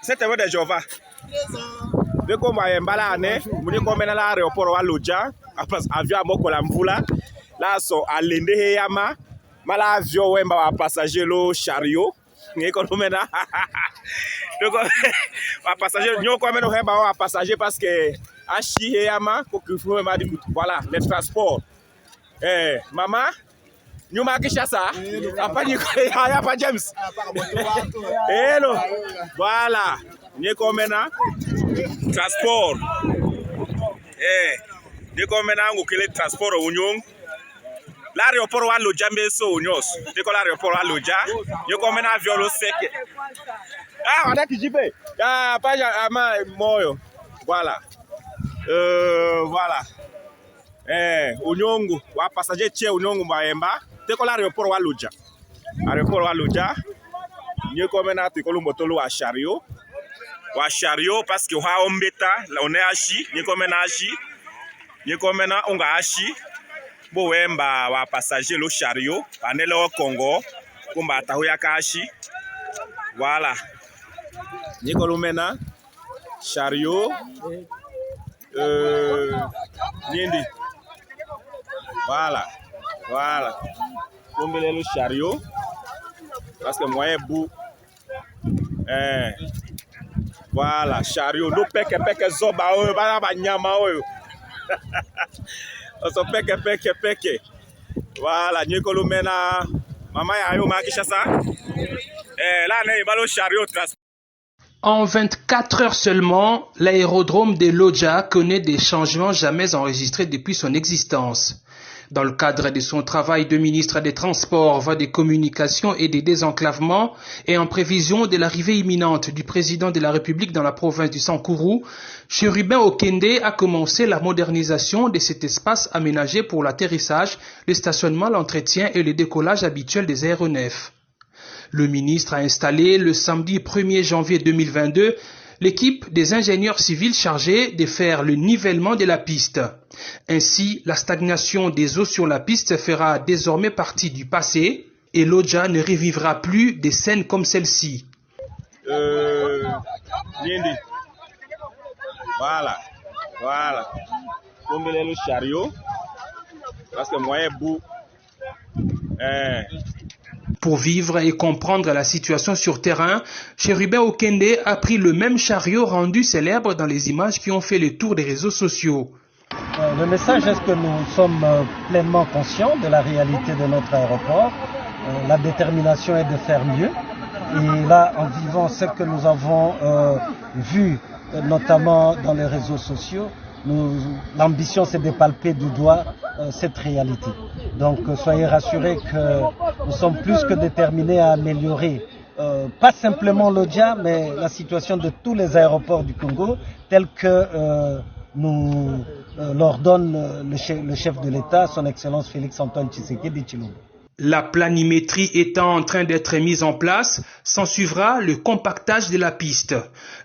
C'était de Jova. Dès qu'on m'a emballé, on dit qu'on mène à l'aéroport à Lodja, après avion à Mokolamvula, là sont à l'Inde Yama, mala avion où m'a passager le chariot, ni qu'on mène à donc passager, nous qu'on mène à passager parce que à Yama, voilà les transports. Maman. Nous marquons ça. Après, il n'y a pas James. Hello. Voilà. Nous sommes maintenant transport. Nous sommes maintenant au transport au Union. L'aéroport à Lodja, mais c'est au Union. Nous sommes l'aéroport à Lodja. Nous sommes maintenant avion au sec. Ah, on a qui j'y vais. Ah, pas moi. Voilà. Voilà. Unyongu wa passager tie unyongu maemba teko l'aéroport wa Lodja. Aéroport wa Lodja. Nous comme na teko motolo wa chariot. Wa chariot parce que wa ombeta on est achi, nous comme na achi. Nous comme na onga achi. Bo wemba wa passager lo chariot, anele au Congo, kumba tahuya kashi. Voilà. Nous comme na chariot Nindi. Voilà, voilà. Comme le chariot, parce que moi, bout. Voilà, chariot. Nous peke zoba, ba nyama. On peke. Voilà, nous colomena. Maman, ayo makishasa. Là, on va le chariot transport. En 24 heures seulement, l'aérodrome de Lodja connaît des changements jamais enregistrés depuis son existence. Dans le cadre de son travail de ministre des Transports, voies des communications et des désenclavements, et en prévision de l'arrivée imminente du président de la République dans la province du Sankourou, Chérubin Okende a commencé la modernisation de cet espace aménagé pour l'atterrissage, le stationnement, l'entretien et le décollage habituel des aéronefs. Le ministre a installé le samedi 1er janvier 2022 l'équipe des ingénieurs civils chargés de faire le nivellement de la piste. Ainsi, la stagnation des eaux sur la piste fera désormais partie du passé et Lodja ne revivra plus des scènes comme celle-ci. Voilà. Comme le chariot, parce que moi, bout. Pour vivre et comprendre la situation sur terrain, Chérubin Okende a pris le même chariot rendu célèbre dans les images qui ont fait le tour des réseaux sociaux. Le message est que nous sommes pleinement conscients de la réalité de notre aéroport. La détermination est de faire mieux. Et là, en vivant ce que nous avons vu, notamment dans les réseaux sociaux, l'ambition c'est de palper du doigt cette réalité. Donc soyez rassurés que nous sommes plus que déterminés à améliorer pas simplement Lodja, mais la situation de tous les aéroports du Congo, tel que nous l'ordonne le chef de l'État, son Excellence Félix-Antoine Tshisekedi Tshilombo. La planimétrie étant en train d'être mise en place, s'ensuivra le compactage de la piste.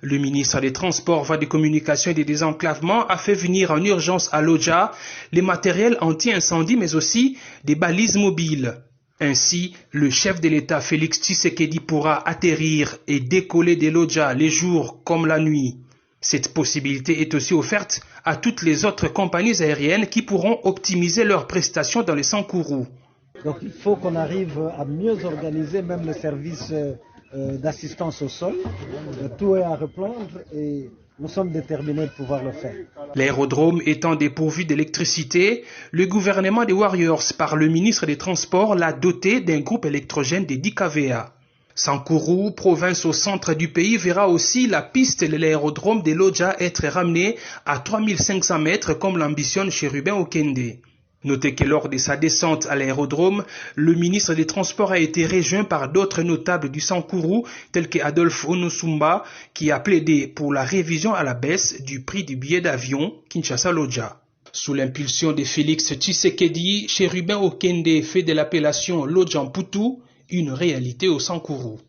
Le ministre des Transports, voies des communications et des désenclavements a fait venir en urgence à Lodja les matériels anti-incendie mais aussi des balises mobiles. Ainsi, le chef de l'État Félix Tshisekedi pourra atterrir et décoller de Lodja les jours comme la nuit. Cette possibilité est aussi offerte à toutes les autres compagnies aériennes qui pourront optimiser leurs prestations dans les Sankourou. Donc il faut qu'on arrive à mieux organiser même le service d'assistance au sol. Tout est à reprendre et nous sommes déterminés de pouvoir le faire. L'aérodrome étant dépourvu d'électricité, le gouvernement des Warriors, par le ministre des Transports, l'a doté d'un groupe électrogène de 10 kVA. Sankourou, province au centre du pays, verra aussi la piste de l'aérodrome de Lodja être ramenée à 3500 mètres comme l'ambitionne Chérubin Okende. Notez que lors de sa descente à l'aérodrome, le ministre des Transports a été rejoint par d'autres notables du Sankourou, tels que Adolphe Onosumba, qui a plaidé pour la révision à la baisse du prix du billet d'avion Kinshasa-Lodja. Sous l'impulsion de Félix Tshisekedi, Chérubin Okende fait de l'appellation Lodja-Mputu une réalité au Sankourou.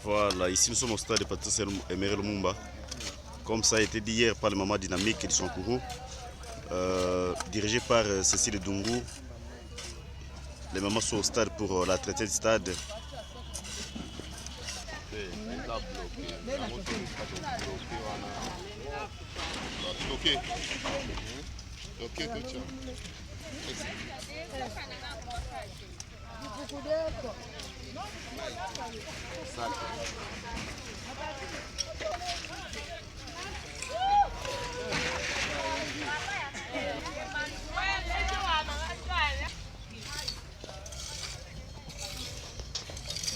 Voilà, ici nous sommes au stade de Patrice Emery Lumumba. Comme ça a été dit hier par le Maman Dynamique et de son courroux, dirigé par Cécile Dungu. Les mamans sont au stade pour la traité du stade.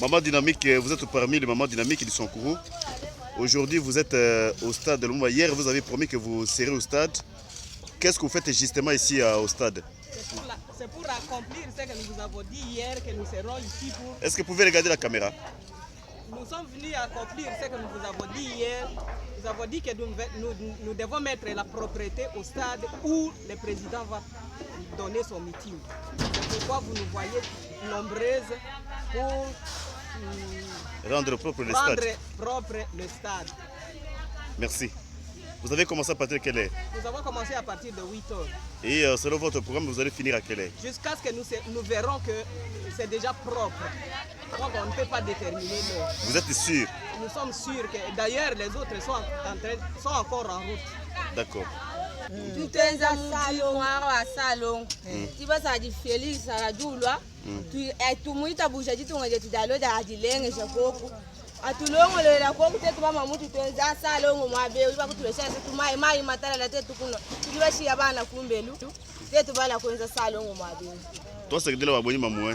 Maman Dynamique, vous êtes parmi les mamans dynamiques du Sonkourou. Aujourd'hui, vous êtes au stade de Lumumba. Hier, vous avez promis que vous serez au stade. Qu'est-ce que vous faites justement ici au stade? C'est pour accomplir ce que nous vous avons dit hier, que nous serons ici pour... Est-ce que vous pouvez regarder la caméra? Nous sommes venus accomplir ce que nous vous avons dit hier. Nous avons dit que nous devons mettre la propriété au stade où le président va donner son meeting. C'est pourquoi vous nous voyez nombreuses pour rendre propre le stade. Merci. Vous avez commencé à partir de quelle heure? Nous avons commencé à partir de 8 heures. Et selon votre programme, vous allez finir à quelle heure? Jusqu'à ce que nous verrons que c'est déjà propre. Donc on ne peut pas déterminer l'heure. Vous êtes sûr? Nous sommes sûrs que d'ailleurs les autres sont encore en route. D'accord. tutenza salon wa salon tiba sa di Felix sa dulwa tumuita busha jitunga je tudalo da adilenge jakoku atulongo le la koku te tuba mamutu tutenza salon mwa be uba kutulesha se tumai mai matala la te tukuno tuliwa shi yabana kumbelu te tubala kwenza salon mwa be toi c'est que de la baboni mamoué